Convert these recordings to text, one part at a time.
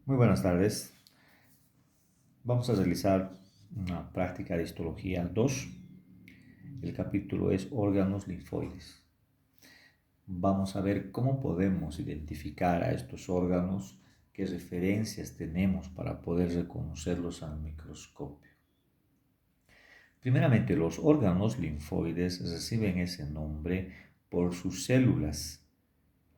Muy buenas tardes. Vamos a realizar una práctica de histología 2. El capítulo es órganos linfoides. Vamos a ver cómo podemos identificar a estos órganos, qué referencias tenemos para poder reconocerlos al microscopio. Primeramente, los órganos linfoides reciben ese nombre por sus células.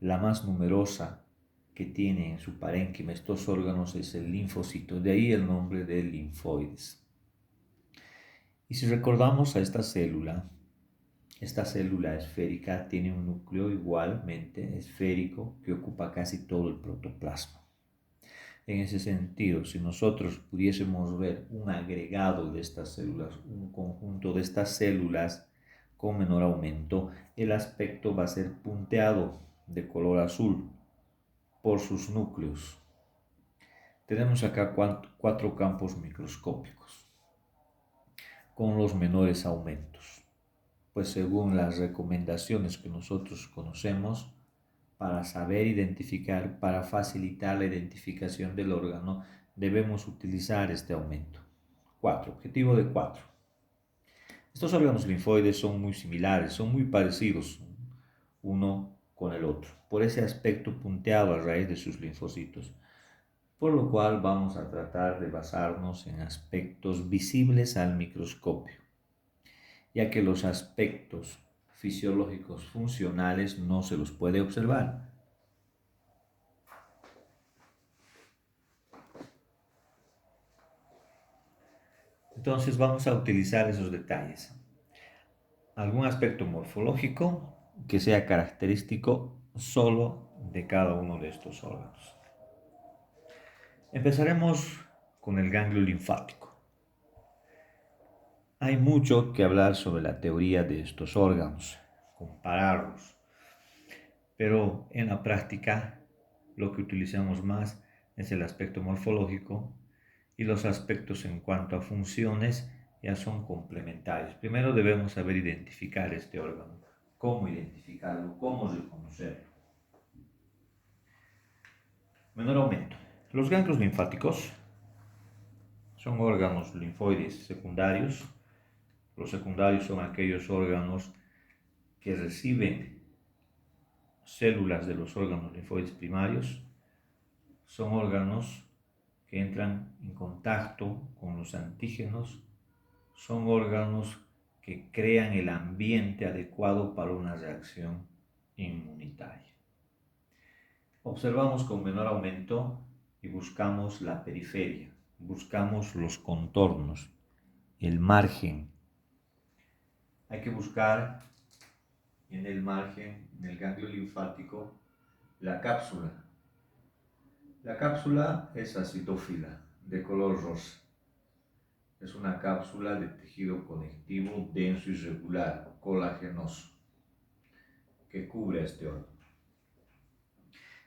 La más numerosa que tiene en su parénquima estos órganos es el linfocito, de ahí el nombre de linfoides. Y si recordamos a esta célula esférica tiene un núcleo igualmente esférico que ocupa casi todo el protoplasma. En ese sentido, si nosotros pudiésemos ver un agregado de estas células, un conjunto de estas células con menor aumento, el aspecto va a ser punteado de color azul por sus núcleos. Tenemos acá cuatro campos microscópicos con los menores aumentos, pues según las recomendaciones que nosotros conocemos, para saber identificar, para facilitar la identificación del órgano, debemos utilizar este aumento. 4. Objetivo de 4. Estos órganos linfoides son muy similares, son muy parecidos uno con el otro, por ese aspecto punteado a raíz de sus linfocitos, por lo cual vamos a tratar de basarnos en aspectos visibles al microscopio, ya que los aspectos fisiológicos funcionales no se los puede observar. Entonces vamos a utilizar esos detalles. Algún aspecto morfológico que sea característico solo de cada uno de estos órganos. Empezaremos con el ganglio linfático. Hay mucho que hablar sobre la teoría de estos órganos, compararlos, pero en la práctica lo que utilizamos más es el aspecto morfológico y los aspectos en cuanto a funciones ya son complementarios. Primero debemos saber identificar este órgano, cómo identificarlo, cómo reconocerlo. Menor aumento. Los ganglios linfáticos son órganos linfoides secundarios. Los secundarios son aquellos órganos que reciben células de los órganos linfoides primarios. Son órganos que entran en contacto con los antígenos. Son órganos que crean el ambiente adecuado para una reacción inmunitaria. Observamos con menor aumento y buscamos la periferia, buscamos los contornos, el margen. Hay que buscar en el margen, en el ganglio linfático, la cápsula. La cápsula es acitófila, de color rosa. Es una cápsula de tejido conectivo denso y regular, colagenoso, que cubre a este órgano.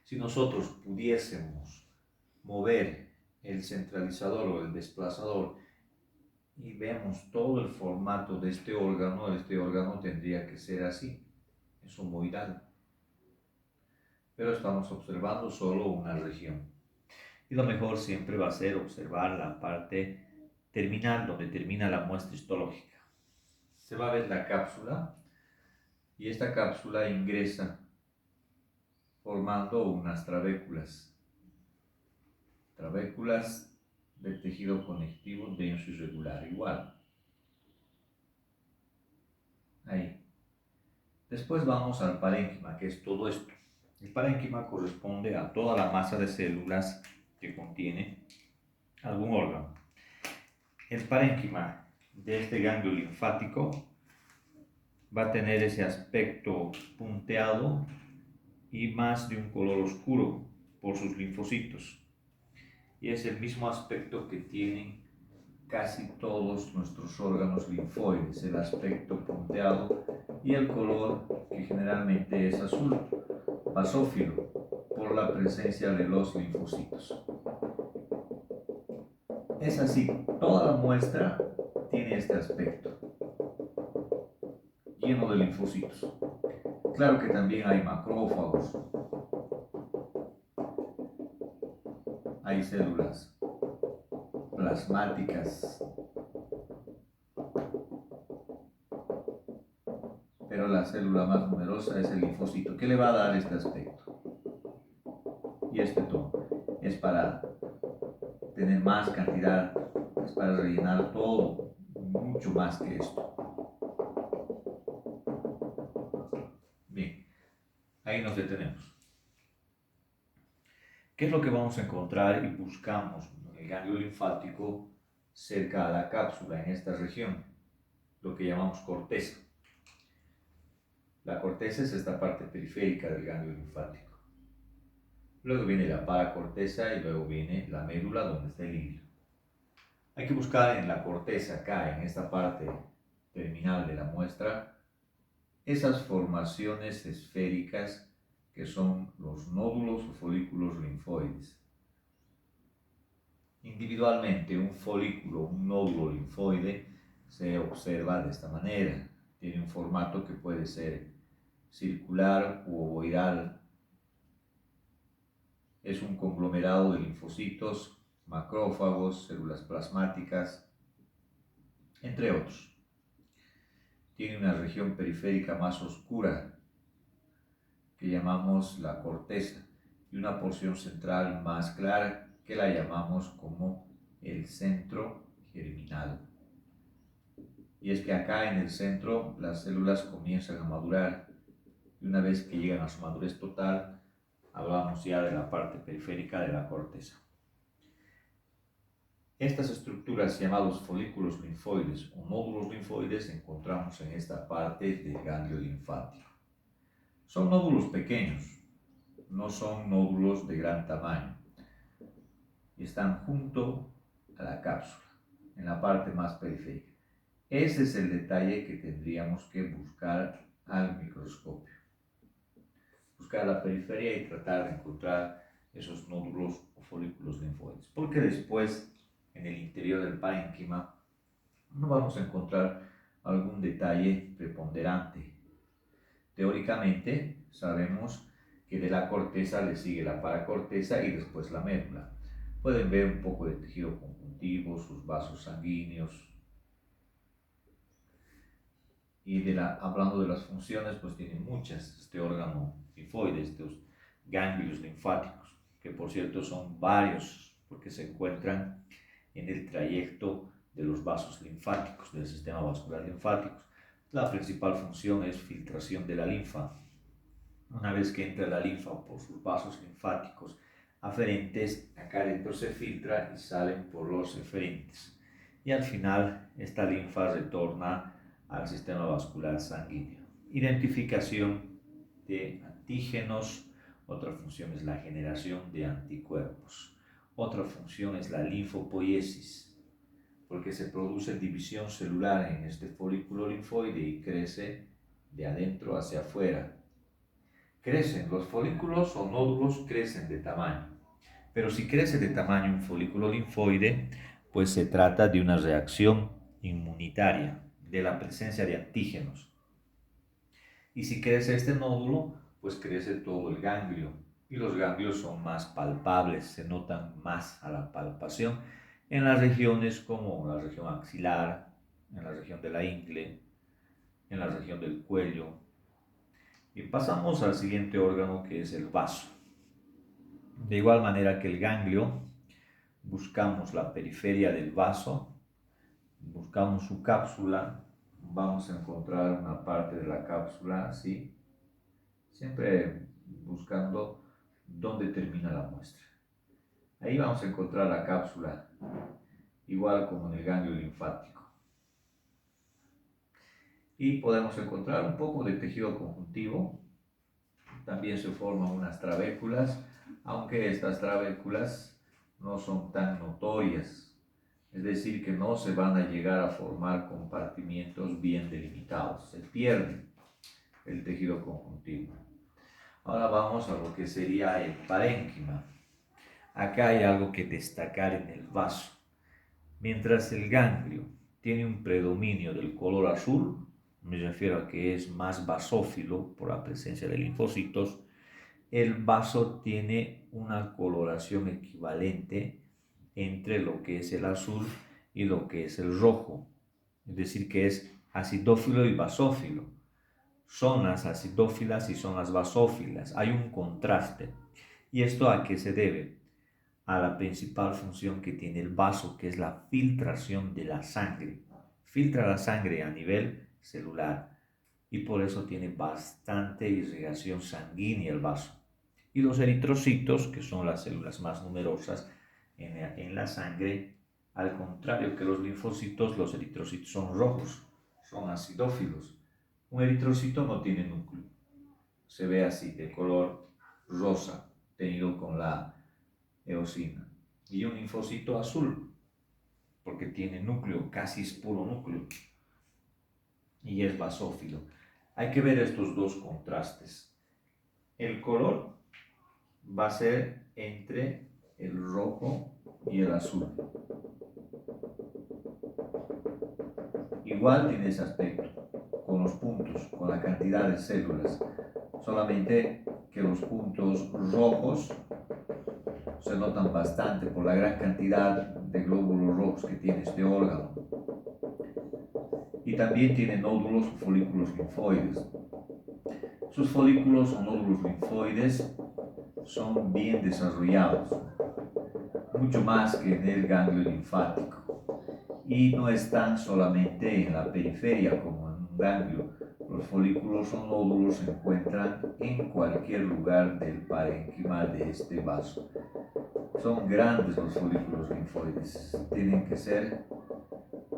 Si nosotros pudiésemos mover el centralizador o el desplazador y vemos todo el formato de este órgano tendría que ser así, es humoidal. Pero estamos observando solo una región. Y lo mejor siempre va a ser observar la parte terminal, donde termina la muestra histológica. Se va a ver la cápsula y esta cápsula ingresa formando unas trabéculas de tejido conectivo denso y regular, igual. Ahí. Después vamos al parénquima, que es todo esto. El parénquima corresponde a toda la masa de células que contiene algún órgano. El parénquima de este ganglio linfático va a tener ese aspecto punteado y más de un color oscuro por sus linfocitos. Y es el mismo aspecto que tienen casi todos nuestros órganos linfoides, el aspecto punteado y el color que generalmente es azul, basófilo, por la presencia de los linfocitos. Es así, toda la muestra tiene este aspecto, lleno de linfocitos. Claro que también hay macrófagos, hay células plasmáticas, pero la célula más numerosa es el linfocito. ¿Qué le va a dar este aspecto y este tono? Es para tener más cantidad, es para rellenar todo, mucho más que esto. Bien, ahí nos detenemos. ¿Qué es lo que vamos a encontrar y buscamos en el ganglio linfático cerca a la cápsula en esta región? Lo que llamamos corteza. La corteza es esta parte periférica del ganglio linfático. Luego viene la paracorteza y luego viene la médula donde está el hilo. Hay que buscar en la corteza, acá en esta parte terminal de la muestra, esas formaciones esféricas que son los nódulos o folículos linfoides. Individualmente, un folículo, un nódulo linfoide, se observa de esta manera. Tiene un formato que puede ser circular u ovoidal. Es un conglomerado de linfocitos, macrófagos, células plasmáticas, entre otros. Tiene una región periférica más oscura, que llamamos la corteza, y una porción central más clara, que la llamamos como el centro germinal. Y es que acá en el centro las células comienzan a madurar, y una vez que llegan a su madurez total, hablamos ya de la parte periférica de la corteza. Estas estructuras llamados folículos linfoides o nódulos linfoides encontramos en esta parte del ganglio linfático. Son nódulos pequeños, no son nódulos de gran tamaño. Y están junto a la cápsula, en la parte más periférica. Ese es el detalle que tendríamos que buscar al microscopio. Buscar la periferia y tratar de encontrar esos nódulos o folículos linfoides. Porque después, en el interior del parénquima, no vamos a encontrar algún detalle preponderante. Teóricamente, sabemos que de la corteza le sigue la paracorteza y después la médula. Pueden ver un poco de tejido conjuntivo, sus vasos sanguíneos. Y hablando de las funciones, pues tiene muchas este órgano linfoide, estos ganglios linfáticos, que por cierto son varios, porque se encuentran en el trayecto de los vasos linfáticos, del sistema vascular linfático. La principal función es filtración de la linfa. Una vez que entra la linfa por sus vasos linfáticos aferentes, acá adentro se filtra y salen por los eferentes. Y al final, esta linfa retorna al sistema vascular sanguíneo. Identificación de antígenos. Otra función es la generación de anticuerpos. Otra función es la linfopoiesis, porque se produce división celular en este folículo linfoide y crece de adentro hacia afuera. Crecen los folículos o nódulos, crecen de tamaño. Pero si crece de tamaño un folículo linfoide, pues se trata de una reacción inmunitaria, de la presencia de antígenos. Y si crece este nódulo, pues crece todo el ganglio. Y los ganglios son más palpables, se notan más a la palpación en las regiones como la región axilar, en la región de la ingle, en la región del cuello. Y pasamos al siguiente órgano, que es el vaso. De igual manera que el ganglio, buscamos la periferia del vaso, buscamos su cápsula, vamos a encontrar una parte de la cápsula así, siempre buscando dónde termina la muestra. Ahí vamos a encontrar la cápsula, igual como en el ganglio linfático. Y podemos encontrar un poco de tejido conjuntivo. También se forman unas trabéculas, aunque estas trabéculas no son tan notorias. Es decir, que no se van a llegar a formar compartimientos bien delimitados. Se pierde el tejido conjuntivo. Ahora vamos a lo que sería el parénquima. Acá hay algo que destacar en el vaso. Mientras el ganglio tiene un predominio del color azul, me refiero a que es más basófilo por la presencia de linfocitos, el vaso tiene una coloración equivalente entre lo que es el azul y lo que es el rojo. Es decir, que es acidófilo y basófilo. Zonas acidófilas y zonas basófilas. Hay un contraste. ¿Y esto a qué se debe? A la principal función que tiene el vaso, que es la filtración de la sangre. Filtra la sangre a nivel celular y por eso tiene bastante irrigación sanguínea el vaso. Y los eritrocitos, que son las células más numerosas en la sangre, al contrario que los linfocitos, los eritrocitos son rojos, son acidófilos. Un eritrocito no tiene núcleo, se ve así, de color rosa, teñido con la eosina. Y un linfocito azul, porque tiene núcleo, casi es puro núcleo, y es basófilo. Hay que ver estos dos contrastes. El color va a ser entre el rojo y el azul. Igual tiene ese aspecto, con los puntos, con la cantidad de células. Solamente que los puntos rojos se notan bastante por la gran cantidad de glóbulos rojos que tiene este órgano. Y también tiene nódulos o folículos linfoides. Sus folículos o nódulos linfoides son bien desarrollados, mucho más que en el ganglio linfático. Y no están solamente en la periferia como en un ganglio. Los folículos o nódulos se encuentran en cualquier lugar del parénquima de este vaso. Son grandes los folículos linfoides, tienen que ser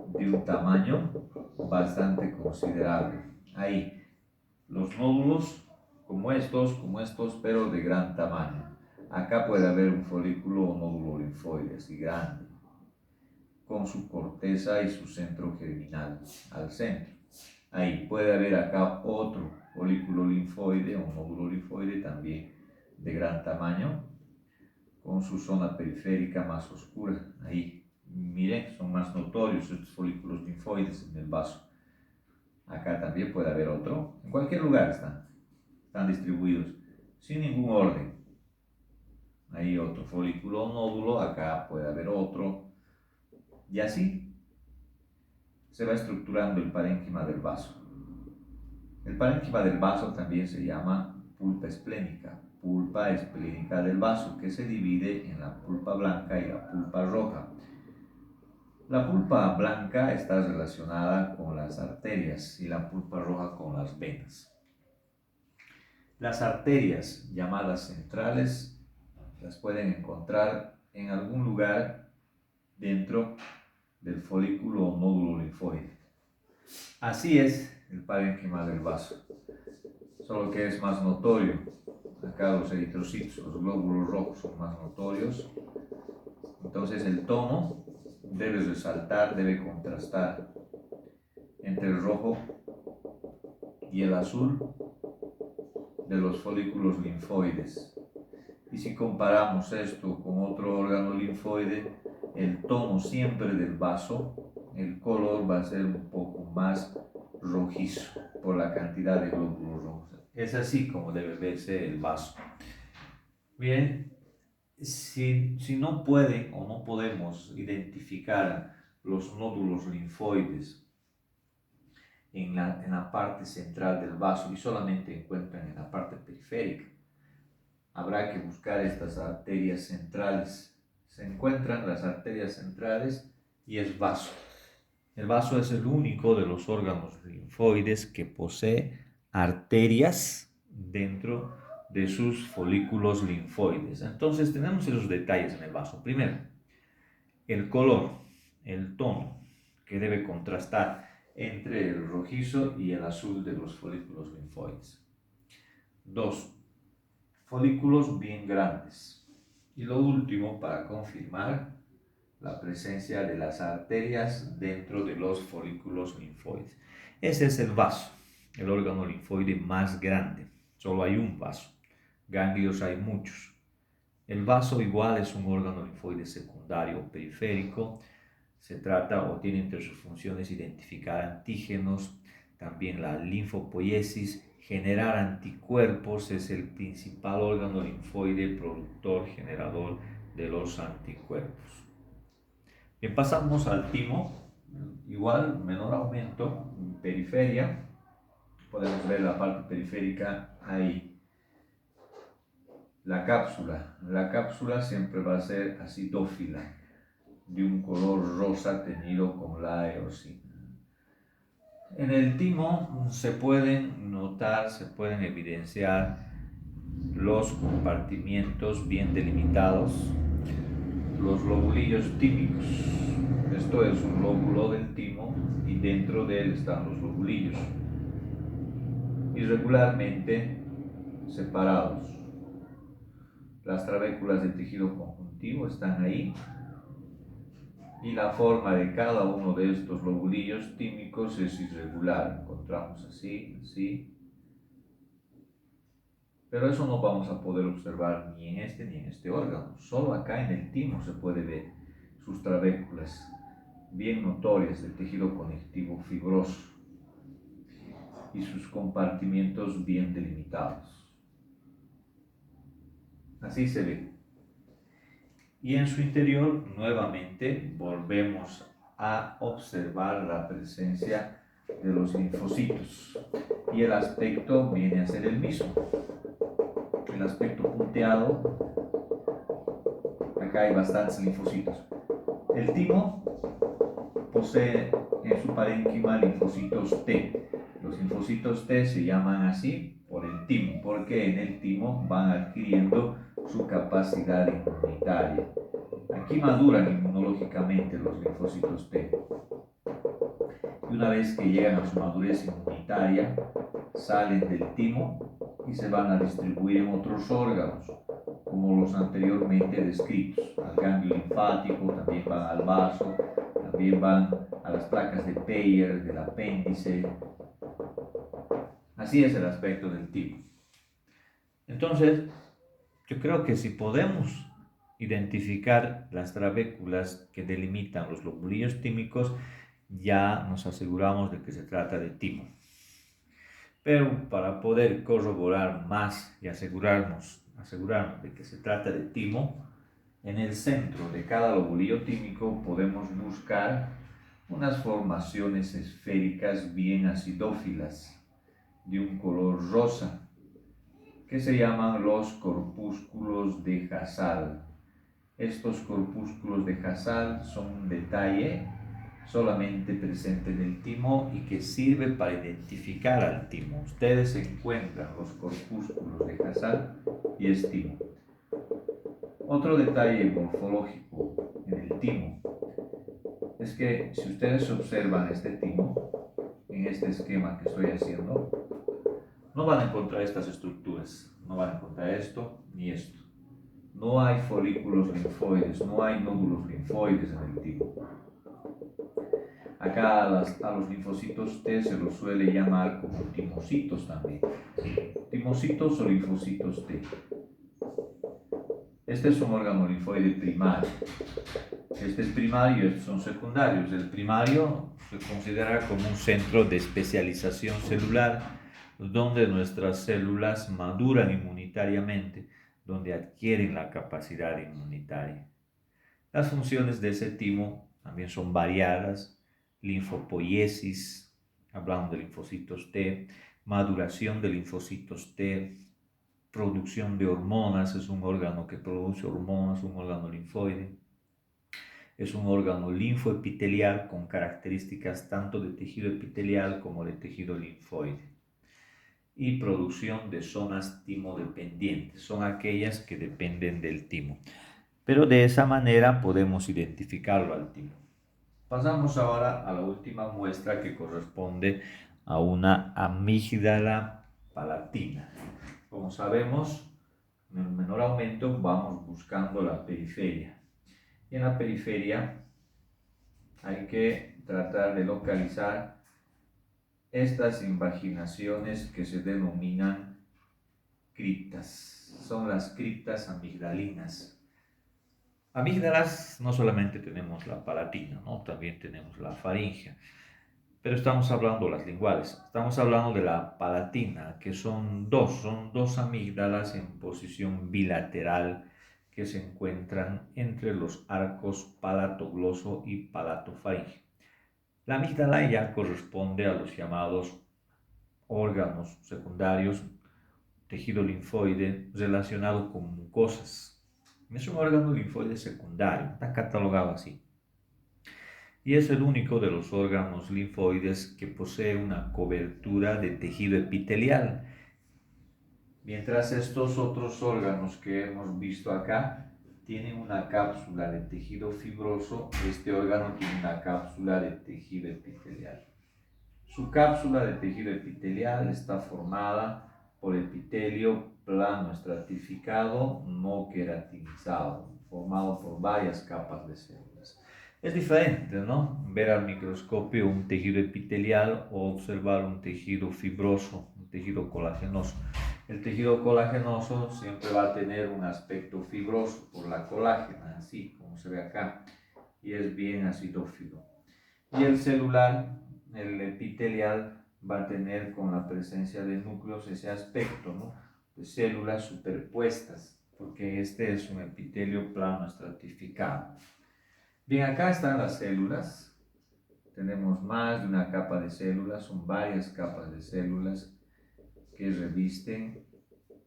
de un tamaño bastante considerable. Ahí, los nódulos como estos, pero de gran tamaño. Acá puede haber un folículo o nódulo linfoide así grande, con su corteza y su centro germinal al centro. Ahí puede haber acá otro folículo linfoide o nódulo linfoide también de gran tamaño, con su zona periférica más oscura. Ahí, miren, son más notorios estos folículos linfoides en el vaso. Acá también puede haber otro, en cualquier lugar están distribuidos, sin ningún orden. Ahí otro folículo o nódulo, acá puede haber otro, y así se va estructurando el parénquima del vaso. El parénquima del vaso también se llama pulpa esplénica del vaso, que se divide en la pulpa blanca y la pulpa roja. La pulpa blanca está relacionada con las arterias y la pulpa roja con las venas. Las arterias, llamadas centrales, las pueden encontrar en algún lugar dentro del folículo o nódulo linfoide. Así es el parénquima del vaso, solo que es más notorio. Acá los eritrocitos, los glóbulos rojos son más notorios. Entonces el tono debe resaltar, debe contrastar entre el rojo y el azul de los folículos linfoides. Y si comparamos esto con otro órgano linfoide, el tono siempre del vaso, el color va a ser un poco más rojizo por la cantidad de glóbulos rojos. Es así como debe verse el vaso. Bien, si no pueden o no podemos identificar los nódulos linfoides en la parte central del vaso y solamente encuentran en la parte periférica, habrá que buscar estas arterias centrales. Se encuentran las arterias centrales y es vaso. El vaso es el único de los órganos linfoides que posee arterias dentro de sus folículos linfoides. Entonces tenemos esos detalles en el vaso. Primero, el color, el tono, que debe contrastar entre el rojizo y el azul de los folículos linfoides. 2. Folículos bien grandes. Y lo último, para confirmar la presencia de las arterias dentro de los folículos linfoides. Ese es el vaso, el órgano linfoide más grande. Solo hay un vaso. Ganglios hay muchos. El vaso igual es un órgano linfoide secundario o periférico. Se trata o tiene entre sus funciones identificar antígenos, también la linfopoiesis, generar anticuerpos, es el principal órgano linfoide productor, generador de los anticuerpos. Bien, pasamos al timo, igual menor aumento, periferia, podemos ver la parte periférica ahí. La cápsula siempre va a ser acidófila, de un color rosa teñido con la eosina. En el timo se pueden notar, se pueden evidenciar los compartimientos bien delimitados, los lobulillos tímicos. Esto es un lóbulo del timo y dentro de él están los lobulillos, irregularmente separados. Las trabéculas del tejido conjuntivo están ahí y la forma de cada uno de estos lobulillos tímicos es irregular. Encontramos así, así. Pero eso no vamos a poder observar ni en este órgano. Solo acá en el timo se puede ver sus trabéculas bien notorias del tejido conectivo fibroso y sus compartimientos bien delimitados. Así se ve. Y en su interior, nuevamente, volvemos a observar la presencia de los linfocitos. Y el aspecto viene a ser el mismo. El aspecto punteado, acá hay bastantes linfocitos. El timo posee en su parénquima linfocitos T. Los linfocitos T se llaman así por el timo, porque en el timo van adquiriendo su capacidad inmunitaria. Aquí maduran inmunológicamente los linfocitos T. Y una vez que llegan a su madurez inmunitaria, salen del timo y se van a distribuir en otros órganos, como los anteriormente descritos, al ganglio linfático, también van al vaso, también van a las placas de Peyer, del apéndice. Así es el aspecto del timo. Entonces, yo creo que si podemos identificar las trabéculas que delimitan los lobulillos tímicos, ya nos aseguramos de que se trata de timo. Pero para poder corroborar más y asegurarnos de que se trata de timo, en el centro de cada lobulillo tímico podemos buscar unas formaciones esféricas bien acidófilas de un color rosa que se llaman los corpúsculos de Hasal. Estos corpúsculos de Hasal son un detalle solamente presente en el timo y que sirve para identificar al timo. Ustedes encuentran los corpúsculos de Hasal y es timo. Otro detalle morfológico en el timo es que si ustedes observan este timo, en este esquema que estoy haciendo, no van a encontrar estas estructuras, no van a encontrar esto ni esto. No hay folículos linfoides, no hay nódulos linfoides en el timo. Acá a los linfocitos T se los suele llamar como timocitos también. Timocitos o linfocitos T. Este es un órgano linfoide primario. Este es primario y estos son secundarios. El primario se considera como un centro de especialización celular donde nuestras células maduran inmunitariamente, donde adquieren la capacidad inmunitaria. Las funciones de ese timo también son variadas: linfopoiesis, hablamos de linfocitos T, maduración de linfocitos T, producción de hormonas, es un órgano que produce hormonas, un órgano linfoide. Es un órgano linfoepitelial con características tanto de tejido epitelial como de tejido linfoide. Y producción de zonas timodependientes, son aquellas que dependen del timo. Pero de esa manera podemos identificarlo al timo. Pasamos ahora a la última muestra, que corresponde a una amígdala palatina. Como sabemos, en el menor aumento vamos buscando la periferia. Y en la periferia hay que tratar de localizar estas invaginaciones que se denominan criptas. Son las criptas amigdalinas. Amígdalas no solamente tenemos la palatina, ¿no? También tenemos la faringea. pero estamos hablando de las linguales. Estamos hablando de la palatina, que son dos amígdalas en posición bilateral que se encuentran entre los arcos palatogloso y palatofaringeo. La amígdala ya corresponde a los llamados órganos secundarios, tejido linfoide relacionado con mucosas. Es un órgano linfoide secundario, está catalogado así. Y es el único de los órganos linfoides que posee una cobertura de tejido epitelial. Mientras estos otros órganos que hemos visto acá tienen una cápsula de tejido fibroso, este órgano tiene una cápsula de tejido epitelial. Su cápsula de tejido epitelial está formada por epitelio plano estratificado no queratinizado, formado por varias capas de células. Es diferente, ¿no? Ver al microscopio un tejido epitelial o observar un tejido fibroso, un tejido colagenoso. El tejido colagenoso siempre va a tener un aspecto fibroso por la colágena, así como se ve acá, y es bien acidófilo. Y el celular, el epitelial, va a tener con la presencia de núcleos ese aspecto, ¿no? De células superpuestas, porque este es un epitelio plano estratificado. Bien, acá están las células. Tenemos más de una capa de células, son varias capas de células que revisten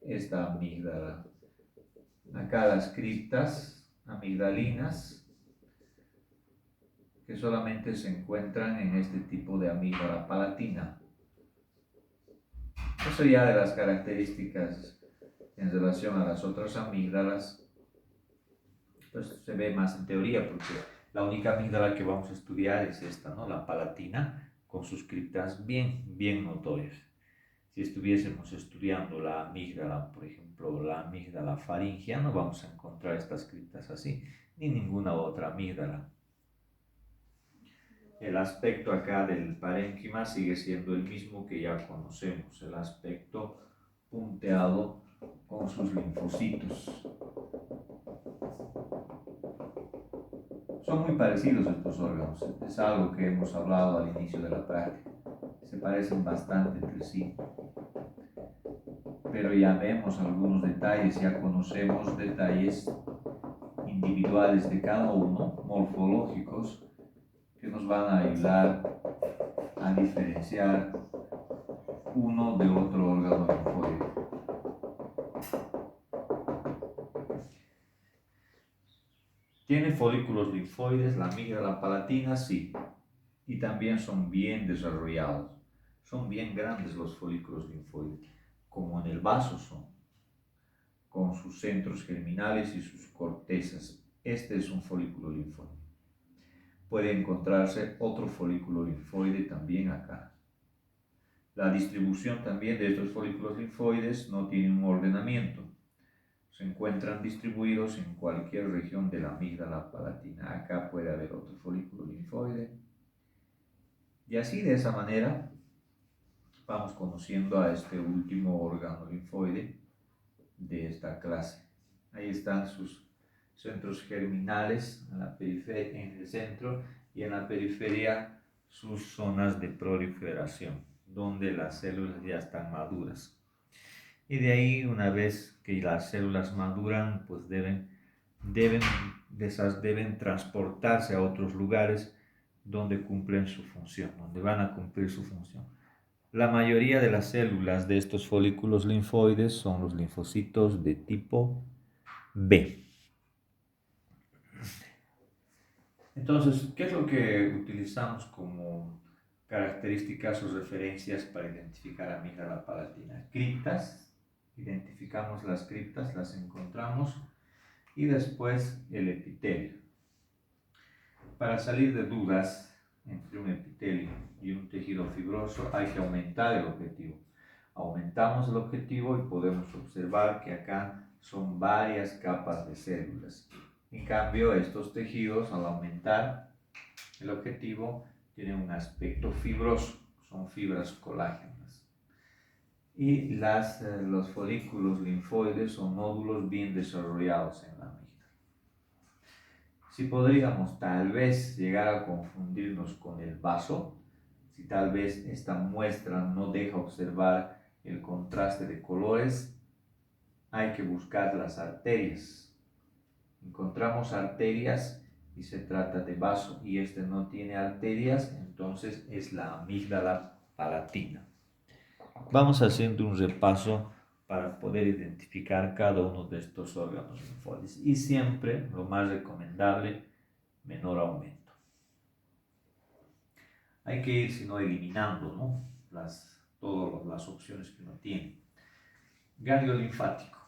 esta amígdala. Acá las criptas amigdalinas, que solamente se encuentran en este tipo de amígdala palatina. Eso ya de las características en relación a las otras amígdalas, pues se ve más en teoría, porque la única amígdala que vamos a estudiar es esta, ¿no? La palatina, con sus criptas bien notorias. Si estuviésemos estudiando la amígdala, por ejemplo, la amígdala faríngea, no vamos a encontrar estas criptas así, ni ninguna otra amígdala. El aspecto acá del parénquima sigue siendo el mismo que ya conocemos, el aspecto punteado con sus linfocitos. Son muy parecidos estos órganos, es algo que hemos hablado al inicio de la práctica. Se parecen bastante entre sí, pero ya vemos algunos detalles, ya conocemos detalles individuales de cada uno, morfológicos, que nos van a ayudar a diferenciar uno de otro órgano linfóide. ¿Tiene folículos linfoides la amígdala palatina? Sí. Y también son bien desarrollados. Son bien grandes los folículos linfoides, como en el vaso son, con sus centros germinales y sus cortezas. Este es un folículo linfoide. Puede encontrarse otro folículo linfoide también acá. La distribución también de estos folículos linfoides no tiene un ordenamiento. Se encuentran distribuidos en cualquier región de la amígdala palatina. Acá puede haber otro folículo linfoide. Y así, de esa manera, vamos conociendo a este último órgano linfoide de esta clase. Ahí están sus centros germinales en la periferia, en el centro, y en la periferia sus zonas de proliferación, donde las células ya están maduras. Y de ahí, una vez que las células maduran, pues deben transportarse a otros lugares donde cumplen su función, donde van a cumplir su función. La mayoría de las células de estos folículos linfoides son los linfocitos de tipo B. Entonces, ¿qué es lo que utilizamos como características o referencias para identificar amígdala palatina? Criptas, identificamos las criptas, las encontramos, y después el epitelio. Para salir de dudas entre un epitelio y un tejido fibroso hay que aumentar el objetivo. Aumentamos el objetivo y podemos observar que acá son varias capas de células. En cambio, estos tejidos, al aumentar el objetivo, tienen un aspecto fibroso, son fibras colágenas. Y los folículos linfoides son nódulos bien desarrollados en la amígdala. Si podríamos tal vez llegar a confundirnos con el vaso, Si tal vez esta muestra no deja observar el contraste de colores, hay que buscar las arterias. Encontramos arterias y se trata de vaso, y este no tiene arterias, entonces es la amígdala palatina. Vamos haciendo un repaso para poder identificar cada uno de estos órganos linfoides, y siempre lo más recomendable, menor aumento. Hay que ir, si no, eliminando, ¿no? Todas las opciones que uno tiene. Ganglio linfático.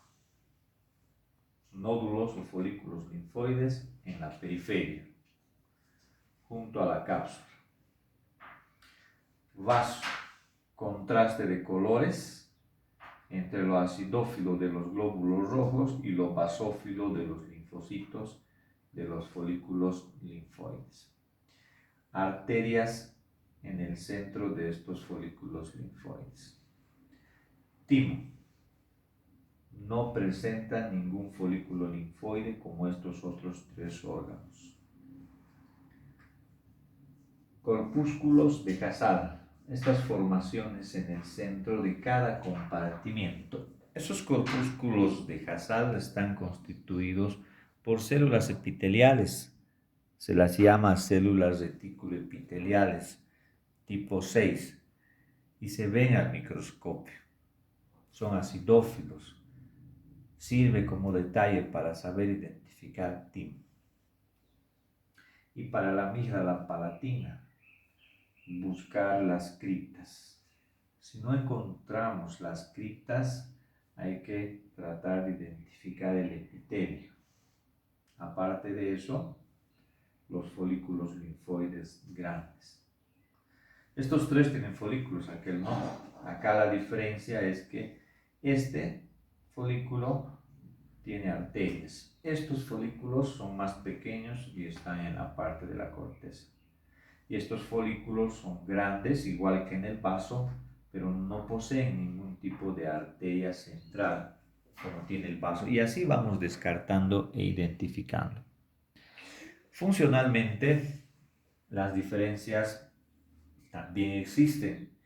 Nódulos o folículos linfoides en la periferia, junto a la cápsula. Vaso. Contraste de colores entre lo acidófilo de los glóbulos rojos y lo basófilo de los linfocitos de los folículos linfoides. Arterias en el centro de estos folículos linfoides. Timo. No presenta ningún folículo linfoide como estos otros tres órganos. Corpúsculos de Casal. Estas formaciones en el centro de cada compartimiento. Esos corpúsculos de Casal están constituidos por células epiteliales. Se las llama células reticuloepiteliales tipo 6 y se ven al microscopio. Son acidófilos. Sirve como detalle para saber identificar timo. Y para la amígdala palatina, buscar las criptas. Si no encontramos las criptas, hay que tratar de identificar el epitelio. Aparte de eso, los folículos linfoides grandes. Estos tres tienen folículos, aquel no. Acá la diferencia es que este folículo tiene arterias. Estos folículos son más pequeños y están en la parte de la corteza. Y estos folículos son grandes, igual que en el vaso, pero no poseen ningún tipo de arteria central como tiene el vaso. Y así vamos descartando e identificando. Funcionalmente, las diferencias también existen,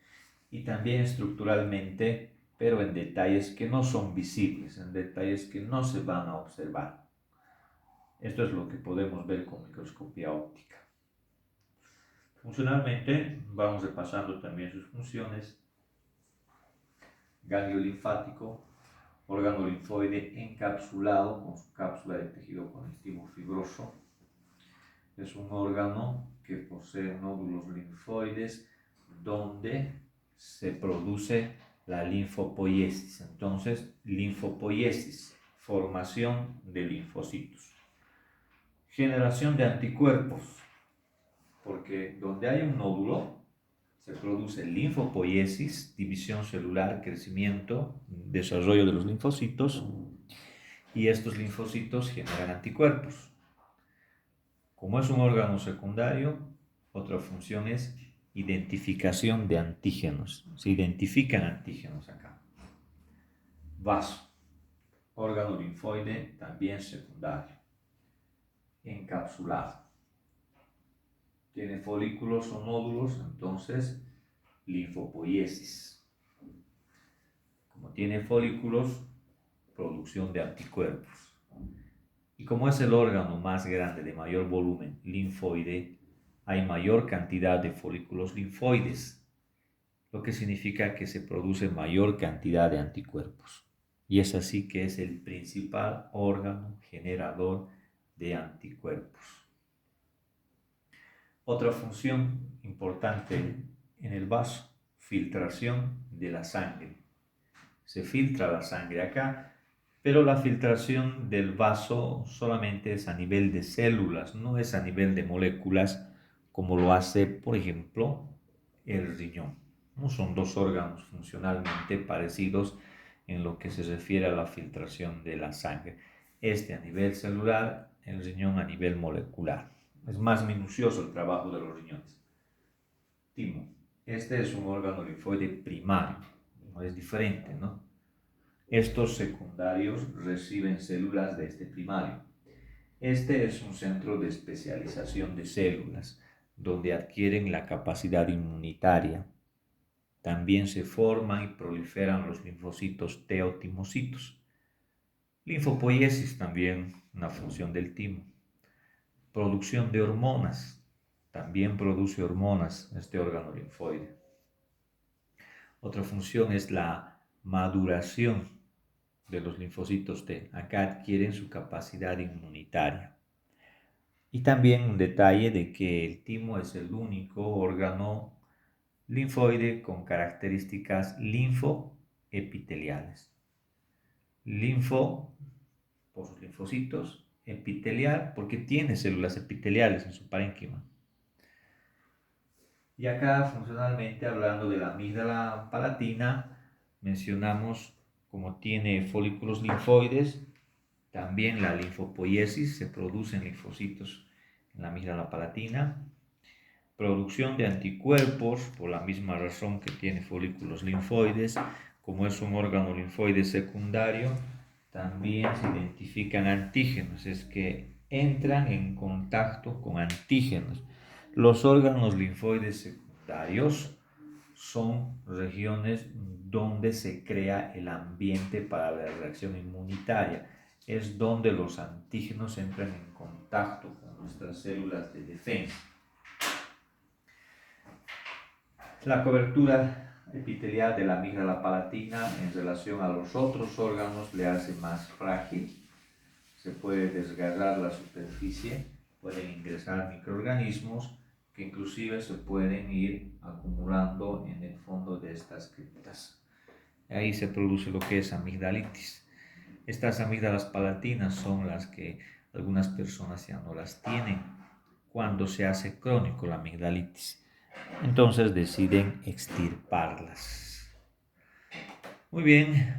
y también estructuralmente, pero en detalles que no son visibles, en detalles que no se van a observar. Esto es lo que podemos ver con microscopía óptica. Funcionalmente, vamos repasando también sus funciones. Ganglio linfático, órgano linfoide encapsulado con su cápsula de tejido conectivo fibroso. Es un órgano que posee nódulos linfoides donde se produce la linfopoiesis. Entonces, linfopoiesis, formación de linfocitos. Generación de anticuerpos, porque donde hay un nódulo se produce linfopoiesis, división celular, crecimiento, desarrollo de los linfocitos, y estos linfocitos generan anticuerpos. Como es un órgano secundario, otra función es identificación de antígenos. Se identifican antígenos acá. Vaso, órgano linfoide también secundario, encapsulado. Tiene folículos o nódulos, entonces linfopoiesis. Como tiene folículos, producción de anticuerpos. Y como es el órgano más grande, de mayor volumen, linfoide, hay mayor cantidad de folículos linfoides, lo que significa que se produce mayor cantidad de anticuerpos. Y es así que es el principal órgano generador de anticuerpos. Otra función importante en el vaso, filtración de la sangre. Se filtra la sangre acá, pero la filtración del vaso solamente es a nivel de células, no es a nivel de moléculas como lo hace, por ejemplo, el riñón. ¿No? Son dos órganos funcionalmente parecidos en lo que se refiere a la filtración de la sangre. Este a nivel celular, el riñón a nivel molecular. Es más minucioso el trabajo de los riñones. Timo, este es un órgano linfoide primario, no es diferente, ¿no? Estos secundarios reciben células de este primario. Este es un centro de especialización de células, donde adquieren la capacidad inmunitaria. También se forman y proliferan los linfocitos T o timocitos. Linfopoiesis también, una función del timo. Producción de hormonas. También produce hormonas este órgano linfoide. Otra función es la maduración de los linfocitos T. Acá adquieren su capacidad inmunitaria. Y también un detalle de que el timo es el único órgano linfoide con características linfoepiteliales. Linfo por sus linfocitos, epitelial porque tiene células epiteliales en su parénquima. Y acá funcionalmente hablando de la amígdala palatina, mencionamos como tiene folículos linfoides, también la linfopoiesis, se producen linfocitos en la amígdala palatina, producción de anticuerpos por la misma razón que tiene folículos linfoides, como es un órgano linfoide secundario, también se identifican antígenos, es que entran en contacto con antígenos. Los órganos linfoides secundarios son regiones donde se crea el ambiente para la reacción inmunitaria. Es donde los antígenos entran en contacto con nuestras células de defensa. La cobertura epitelial de la amígdala palatina en relación a los otros órganos le hace más frágil. Se puede desgarrar la superficie, pueden ingresar microorganismos que inclusive se pueden ir acumulando en el fondo de estas criptas. Ahí se produce lo que es amigdalitis. Estas amígdalas palatinas son las que algunas personas ya no las tienen cuando se hace crónico la amigdalitis. Entonces deciden extirparlas. Muy bien,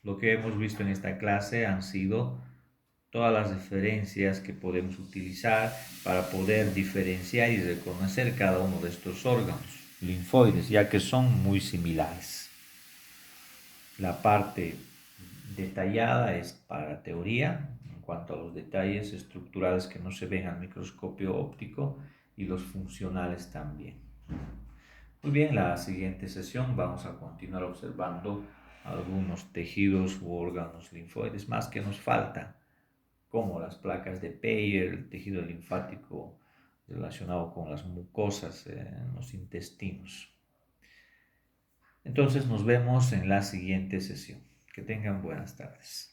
lo que hemos visto en esta clase han sido todas las referencias que podemos utilizar para poder diferenciar y reconocer cada uno de estos órganos linfoides, ya que son muy similares. La parte detallada es para teoría, en cuanto a los detalles estructurales que no se ven al microscopio óptico y los funcionales también. Muy bien, la siguiente sesión vamos a continuar observando algunos tejidos u órganos linfoides más que nos falta, como las placas de Peyer, el tejido linfático relacionado con las mucosas en los intestinos. Entonces nos vemos en la siguiente sesión. Que tengan buenas tardes.